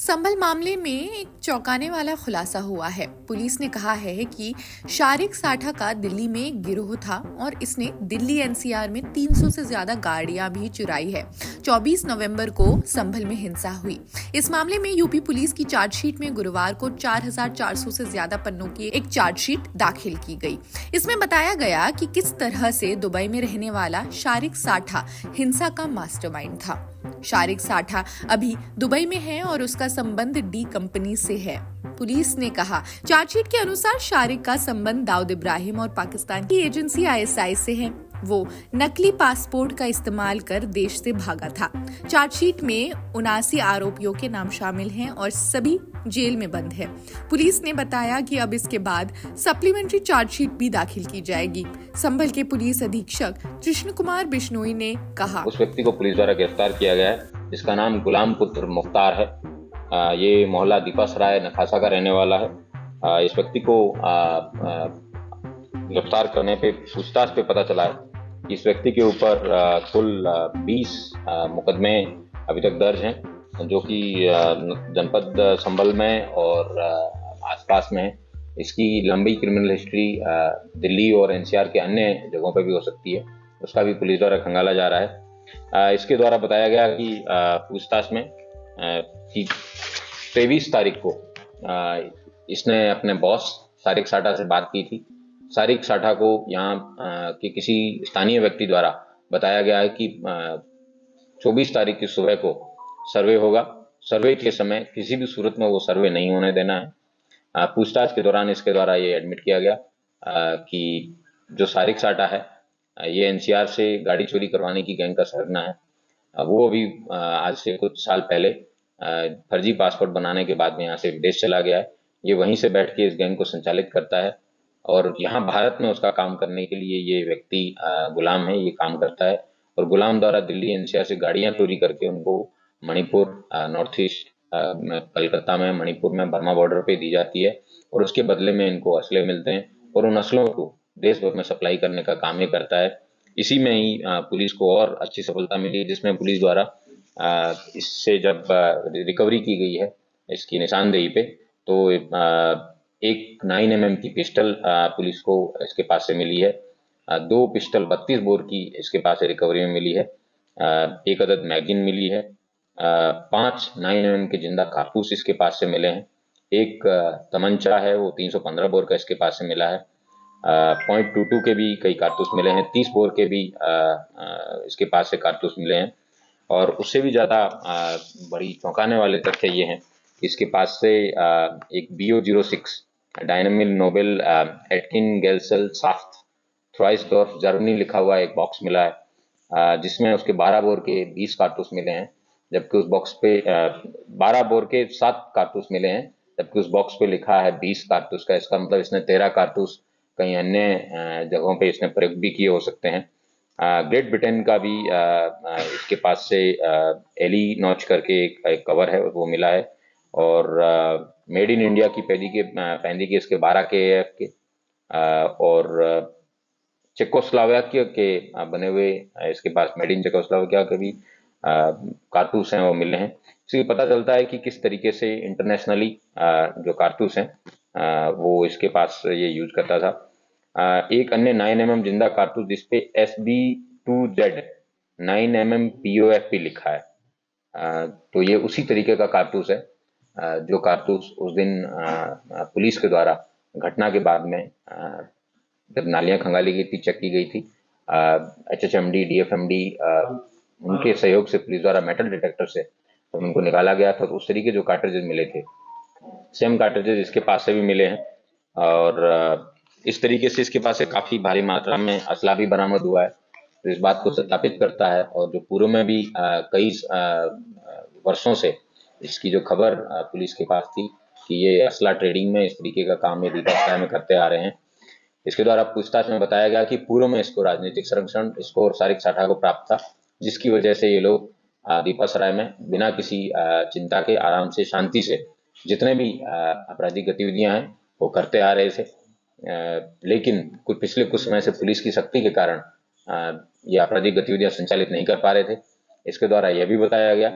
संभल मामले में एक चौंकाने वाला खुलासा हुआ है। पुलिस ने कहा है कि शारिक साठा का दिल्ली में एक गिरोह था और इसने दिल्ली एनसीआर में 300 से ज्यादा गाड़ियां भी चुराई है। 24 नवंबर को संभल में हिंसा हुई। इस मामले में यूपी पुलिस की चार्जशीट में गुरुवार को 4400 से ज्यादा पन्नों की एक चार्जशीट दाखिल की गई। इसमें बताया गया कि किस तरह से दुबई में रहने वाला शारिक साठा हिंसा का मास्टरमाइंड था। शारिक साठा अभी दुबई में है और उसका संबंध डी कंपनी से है। पुलिस ने कहा, चार्जशीट के अनुसार शारिक का संबंध दाऊद इब्राहिम और पाकिस्तान की एजेंसी आईएसआई से है। वो नकली पासपोर्ट का इस्तेमाल कर देश से भागा था। चार्जशीट में 79 आरोपियों के नाम शामिल हैं और सभी जेल में बंद है। पुलिस ने बताया कि अब इसके बाद सप्लीमेंट्री चार्जशीट भी दाखिल की जाएगी। संभल के पुलिस अधीक्षक कृष्ण कुमार बिश्नोई ने कहा, उस व्यक्ति को पुलिस द्वारा गिरफ्तार किया गया है जिसका नाम गुलाम पुत्र मुख्तार है। ये मोहल्ला दीपा सराय नखासा का रहने वाला है। इस व्यक्ति को गिरफ्तार करने पे पूछताछ पे पता चला है कि इस व्यक्ति के ऊपर कुल 20 मुकदमे अभी तक दर्ज हैं, जो कि जनपद संभल में और आसपास में है। इसकी लंबी क्रिमिनल हिस्ट्री दिल्ली और एनसीआर के अन्य जगहों पर भी हो सकती है, उसका भी पुलिस द्वारा खंगाला जा रहा है। इसके द्वारा बताया गया कि पूछताछ में कि 23 तारीख को इसने अपने बॉस शारिक साठा से बात की थी। शारिक साठा को यहाँ के किसी स्थानीय व्यक्ति द्वारा बताया गया है कि 24 तारीख की सुबह को सर्वे होगा। सर्वे के समय किसी भी सूरत में वो सर्वे नहीं होने देना है। पूछताछ के दौरान इसके द्वारा ये एडमिट किया गया कि जो शारिक साठा है ये एनसीआर से गाड़ी चोरी करवाने की गैंग का सरगना है। वो अभी आज से कुछ साल पहले फर्जी पासपोर्ट बनाने के बाद में यहाँ से विदेश चला गया है। ये वहीं से बैठ के इस गैंग को संचालित करता है और यहाँ भारत में उसका काम करने के लिए ये व्यक्ति गुलाम है, ये काम करता है और गुलाम द्वारा दिल्ली एनसीआर से गाड़ियां चोरी करके उनको मणिपुर, नॉर्थ ईस्ट, कलकत्ता में, मणिपुर में बर्मा बॉर्डर पे दी जाती है और उसके बदले में इनको असले मिलते हैं और उन असलों को देश भर में सप्लाई करने का काम ये करता है। इसी में ही पुलिस को और अच्छी सफलता मिली, जिसमें पुलिस द्वारा इससे जब रिकवरी की गई है इसकी निशानदेही पे, तो एक 9mm की पिस्टल पुलिस को इसके पास से मिली है। 2 पिस्टल 32 बोर की इसके पास से रिकवरी में मिली है। एक अदद मैगजीन मिली है। 5 9mm के जिंदा कारतूस इसके पास से मिले हैं। एक तमंचा है, वो 315 बोर का इसके पास से मिला है। .22 के भी कई कारतूस मिले हैं। 30 बोर के भी इसके पास से कारतूस मिले हैं और उससे भी ज़्यादा बड़ी चौंकाने वाले तथ्य ये हैं, इसके पास से एक BO-06 Dynamit Nobel Aktiengesellschaft Troisdorf Germany लिखा हुआ एक बॉक्स मिला है, जिसमें उसके 12 बोर के 20 कारतूस मिले हैं, जबकि उस बॉक्स पे 12 बोर के 7 कारतूस मिले हैं, जबकि उस बॉक्स पे लिखा है 20 कारतूस का। इसका मतलब इसने 13 कारतूस कहीं अन्य जगहों पे इसने प्रयोग भी किए हो सकते हैं। ग्रेट ब्रिटेन का भी इसके पास से एली नॉच करके एक कवर है वो मिला है और मेड इन इंडिया की पैंदी के इसके 12 के AF के और चेकोस्लोवाकिया के बने हुए इसके पास मेड इन चेकोस्लोवाकिया के भी कारतूस हैं वो मिले हैं। इससे पता चलता है कि किस तरीके से इंटरनेशनली जो कारतूस हैं वो इसके पास ये यूज करता था। एक अन्य 9mm जिंदा कारतूस जिसपे SB2Z 9mm POFP लिखा है, तो ये उसी तरीके का कारतूस है जो कारतूस उस दिन पुलिस के द्वारा घटना के बाद में जब नालियां खंगाली गई थी, चेक की गई थी, HHMD DFMD उनके सहयोग से पुलिस द्वारा मेटल डिटेक्टर से तो उनको निकाला गया था, तो उस तरीके जो कार्ट्रिजेज मिले थे सेम कार्ट्रिजेज इसके पास से भी मिले हैं और इस तरीके से इसके पास से काफी भारी मात्रा में असला भी बरामद हुआ है। तो इस बात को सत्यापित करता है और जो पूर्व में भी कई वर्षों से इसकी जो खबर पुलिस के पास थी कि ये असला ट्रेडिंग में इस तरीके का काम ये दीपा में करते आ रहे हैं। इसके द्वारा पूछताछ में बताया गया कि पूर्व में इसको राजनीतिक संरक्षण इसको और शारिक साठा को प्राप्त था, जिसकी वजह से ये लोग दीपा सराय में बिना किसी चिंता के आराम से शांति से जितने भी आपराधिक गतिविधियां हैं वो करते आ रहे थे। लेकिन पिछले कुछ समय से पुलिस की सख्ती के कारण ये आपराधिक गतिविधियां संचालित नहीं कर पा रहे थे। इसके द्वारा यह भी बताया गया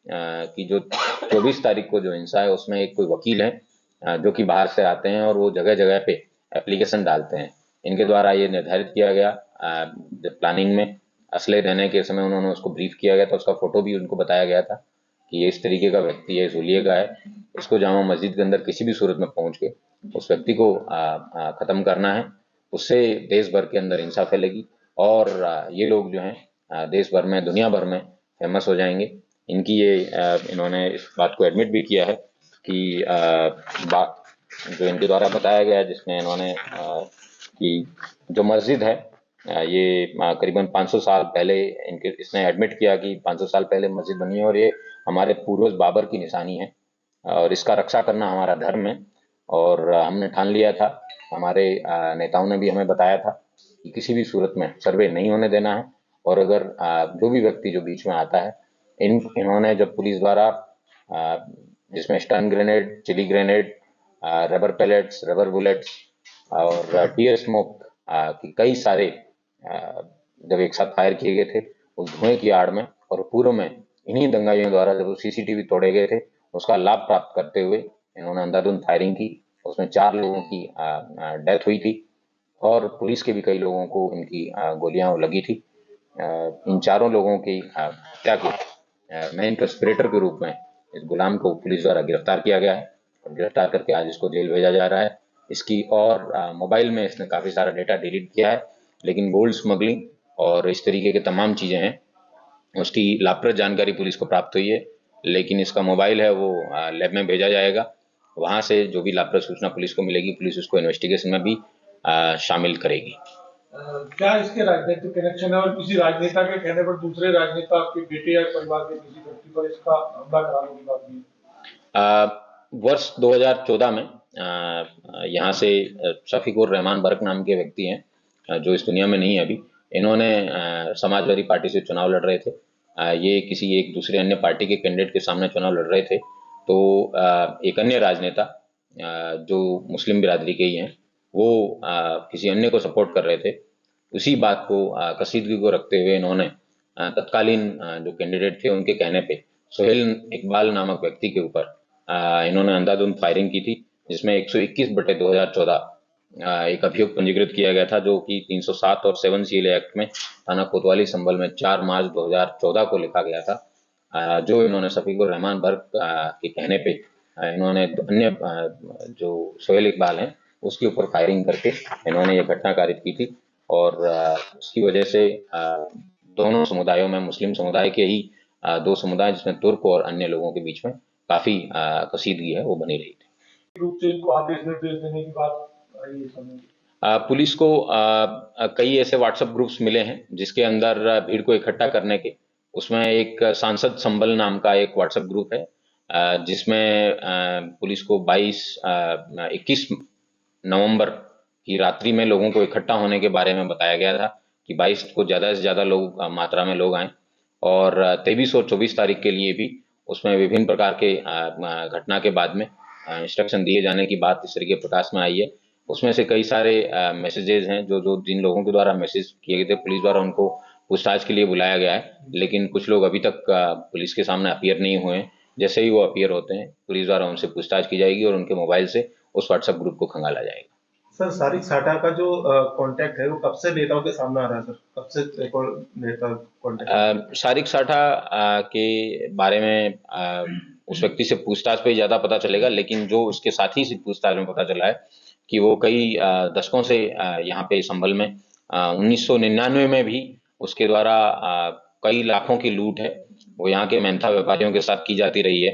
कि जो 24 तारीख को जो हिंसा है उसमें एक कोई वकील है जो कि बाहर से आते हैं और वो जगह जगह पे एप्लीकेशन डालते हैं। इनके द्वारा ये निर्धारित किया गया, जब प्लानिंग में असले रहने के समय उन्होंने उसको ब्रीफ किया गया था, उसका फोटो भी उनको बताया गया था कि ये इस तरीके का व्यक्ति है, इस हुलिये का है, इसको जामा मस्जिद के अंदर किसी भी सूरत में पहुंच के उस व्यक्ति को खत्म करना है। उससे देश भर के अंदर हिंसा फैलेगी और ये लोग जो हैं देश भर में, दुनिया भर में फेमस हो जाएंगे। इनकी ये इन्होंने इस बात को एडमिट भी किया है कि जो इनके द्वारा बताया गया, जिसमें इन्होंने कि जो मस्जिद है ये करीबन 500 साल पहले इसने एडमिट किया कि 500 साल पहले मस्जिद बनी है और ये हमारे पूर्वज बाबर की निशानी है और इसका रक्षा करना हमारा धर्म है। और हमने ठान लिया था, हमारे नेताओं ने भी हमें बताया था कि किसी भी सूरत में सर्वे नहीं होने देना है। और अगर जो भी व्यक्ति जो बीच में आता है, इन्होंने जब पुलिस द्वारा जिसमें stun grenade, chilli grenade, rubber pellets, rubber bullets और टीयर स्मोक की कई सारे जब एक साथ फायर किए गए थे उस धुएं की आड़ में और पूर्व में इन्हीं दंगाइयों द्वारा जब सीसीटीवी तोड़े गए थे, उसका लाभ प्राप्त करते हुए इन्होंने अंधाधुंध फायरिंग की। उसमें 4 लोगों की डेथ हुई थी और पुलिस के भी कई लोगों को इनकी गोलियां लगी थी। इन चारों लोगों की हत्या के मेन कंस्पिरेटर के रूप में इस गुलाम को पुलिस द्वारा गिरफ्तार किया गया है और गिरफ्तार करके आज इसको जेल भेजा जा रहा है। इसकी और मोबाइल में इसने काफ़ी सारा डेटा डिलीट किया है, लेकिन गोल्ड स्मगलिंग और इस तरीके की तमाम चीज़ें हैं, उसकी लाभप्रद जानकारी पुलिस को प्राप्त हुई है। लेकिन इसका मोबाइल है वो लैब में भेजा जाएगा, वहाँ से जो भी लाभप्रद सूचना पुलिस को मिलेगी, पुलिस उसको इन्वेस्टिगेशन में भी शामिल करेगी। क्या इसके राजनीतिक कनेक्शन है और किसी राजनेता के कहने पर दूसरे राजनेता आपके बेटे या परिवार के किसी व्यक्ति पर इसका हमला कराने की बात हुई? वर्ष 2014 में यहाँ से शफीकुर रहमान बर्क नाम के व्यक्ति हैं जो इस दुनिया में नहीं है अभी। इन्होंने समाजवादी पार्टी से चुनाव लड़ रहे थे। ये किसी एक दूसरे अन्य पार्टी के कैंडिडेट के सामने चुनाव लड़ रहे थे, तो एक अन्य राजनेता जो मुस्लिम बिरादरी के ही हैं, वो किसी अन्य को सपोर्ट कर रहे थे। उसी बात को कशीदगी को रखते हुए इन्होंने तत्कालीन जो कैंडिडेट थे उनके कहने पे सोहेल इकबाल नामक व्यक्ति के ऊपर इन्होंने अंधाधुंध फायरिंग की थी, जिसमें 121/2014 एक अभियोग पंजीकृत किया गया था, जो कि 307 और 7 CLA एक्ट में थाना कोतवाली संभल में 4 मार्च 2014 को लिखा गया था। जो इन्होंने शफीकुर रहमान बर्क के कहने पे इन्होंने अन्य जो सोहेल इकबाल हैं उसके ऊपर फायरिंग करके इन्होंने ये घटना कारित की थी और उसकी वजह से दोनों समुदायों में, मुस्लिम समुदाय के ही 2 समुदाय जिसमें तुर्क और अन्य लोगों के बीच में काफी कशीदगी है वो बनी रही थी। रूप से इनको आदेश निर्देश देने की बात आई है समय। पुलिस को कई ऐसे व्हाट्सएप ग्रुप्स मिले हैं जिसके अंदर भीड़ को इकट्ठा करने के, उसमें एक सांसद संबल नाम का एक व्हाट्सएप ग्रुप है जिसमें पुलिस को 21 नवंबर की रात्रि में लोगों को इकट्ठा होने के बारे में बताया गया था कि 22 को ज़्यादा से ज़्यादा लोग मात्रा में लोग आएँ और 23 और 24 तारीख के लिए भी उसमें विभिन्न प्रकार के घटना के बाद में इंस्ट्रक्शन दिए जाने की बात इस तरीके प्रकाश में आई है। उसमें से कई सारे मैसेजेस हैं जो जिन लोगों के द्वारा मैसेज किए गए थे, पुलिस द्वारा उनको पूछताछ के लिए बुलाया गया है, लेकिन कुछ लोग अभी तक पुलिस के सामने अपीयर नहीं हुए हैं। जैसे ही वो अपीयर होते हैं, पुलिस द्वारा उनसे पूछताछ की जाएगी और उनके मोबाइल से उस व्हाट्सएप ग्रुप को खंगाला जाएगा। सर, सारिक साठा का जो कांटेक्ट है वो कब से नेताओं के सामने आ रहा है सर? कब से एक और नेता कांटेक्ट? सारिक साठा के बारे में उस व्यक्ति से पूछताछ पे ज़्यादा पता चलेगा, लेकिन जो उसके साथी से पूछताछ में पता चला है कि वो कई दशकों से यहाँ पे संभल में 1999 में भी उसके द्वारा कई लाखों की लूट है वो यहाँ के मेहनता व्यापारियों के साथ की जाती रही है।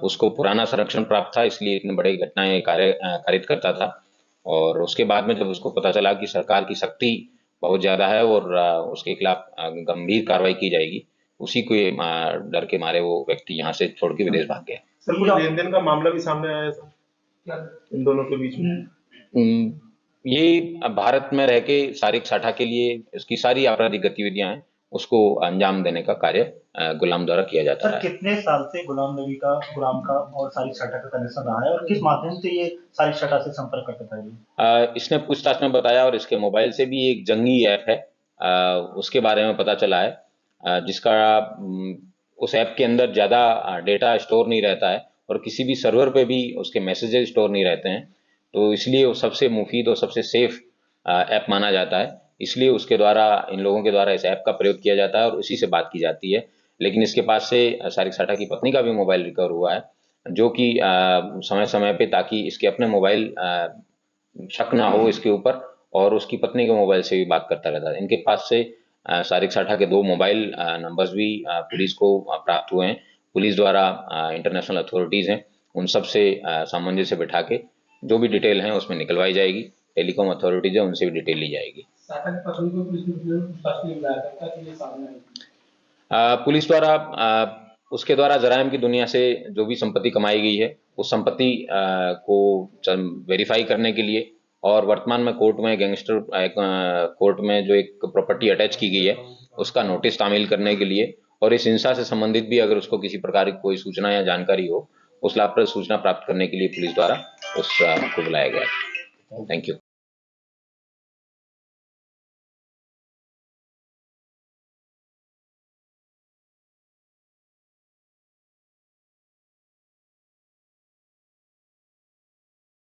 उसको पुराना संरक्षण प्राप्त था, इसलिए इतने बड़े घटनाएं कारित करता था और उसके बाद में जब उसको पता चला कि सरकार की सख्ती बहुत ज़्यादा है और उसके खिलाफ गंभीर कार्रवाई की जाएगी, उसी को डर के मारे वो व्यक्ति यहाँ से छोड़ के विदेश भाग गया। सर, कुछ लेन देन का मामला भी सामने आया है सर इन दोनों के बीच में? ये भारत में रह के सारिक साठा के लिए इसकी सारी आपराधिक गतिविधियां हैं, उसको अंजाम देने का कार्य गुलाम द्वारा किया जाता है। कितने साल से गुलाम का और सारिक साठा का कनेक्शन रहा है और किस माध्यम से ये सारिक साठा से संपर्क करता था? इसने पूछताछ में बताया और इसके मोबाइल से भी एक जंगी ऐप है उसके बारे में पता चला है जिसका उस ऐप के अंदर ज़्यादा डेटा स्टोर नहीं रहता है और किसी भी सर्वर पे भी उसके मैसेजेस स्टोर नहीं रहते हैं, तो इसलिए वो सबसे मुफीद और सबसे सेफ ऐप माना जाता है। इसलिए उसके द्वारा इन लोगों के द्वारा इस ऐप का प्रयोग किया जाता है और उसी से बात की जाती है। लेकिन इसके पास से सारिक साठा की पत्नी का भी मोबाइल रिकवर हुआ है, जो कि समय समय पे, ताकि इसके अपने मोबाइल शक ना हो इसके ऊपर, और उसकी पत्नी के मोबाइल से भी बात करता रहता है। इनके पास से सारिक साठा के 2 मोबाइल नंबर्स भी पुलिस को प्राप्त हुए हैं। पुलिस द्वारा इंटरनेशनल अथॉरिटीज़ हैं, उन सब से सामंजस्य बिठा के जो भी डिटेल है उसमें निकलवाई जाएगी। टेलीकॉम अथॉरिटीज़ है, उनसे भी डिटेल ली जाएगी। साठा की पत्नी को पुलिस ने पूछताछ के लिए बुलाया था, क्या चीजें सामने आई? पुलिस द्वारा उसके द्वारा जराइम की दुनिया से जो भी संपत्ति कमाई गई है, उस संपत्ति को वेरीफाई करने के लिए, और वर्तमान में कोर्ट में कोर्ट में जो एक प्रॉपर्टी अटैच की गई है उसका नोटिस तामील करने के लिए, और इस हिंसा से संबंधित भी अगर उसको किसी प्रकार की कोई सूचना या जानकारी हो, उस लाभप्रद सूचना प्राप्त करने के लिए पुलिस द्वारा उसको बुलाया गया है। Thank you.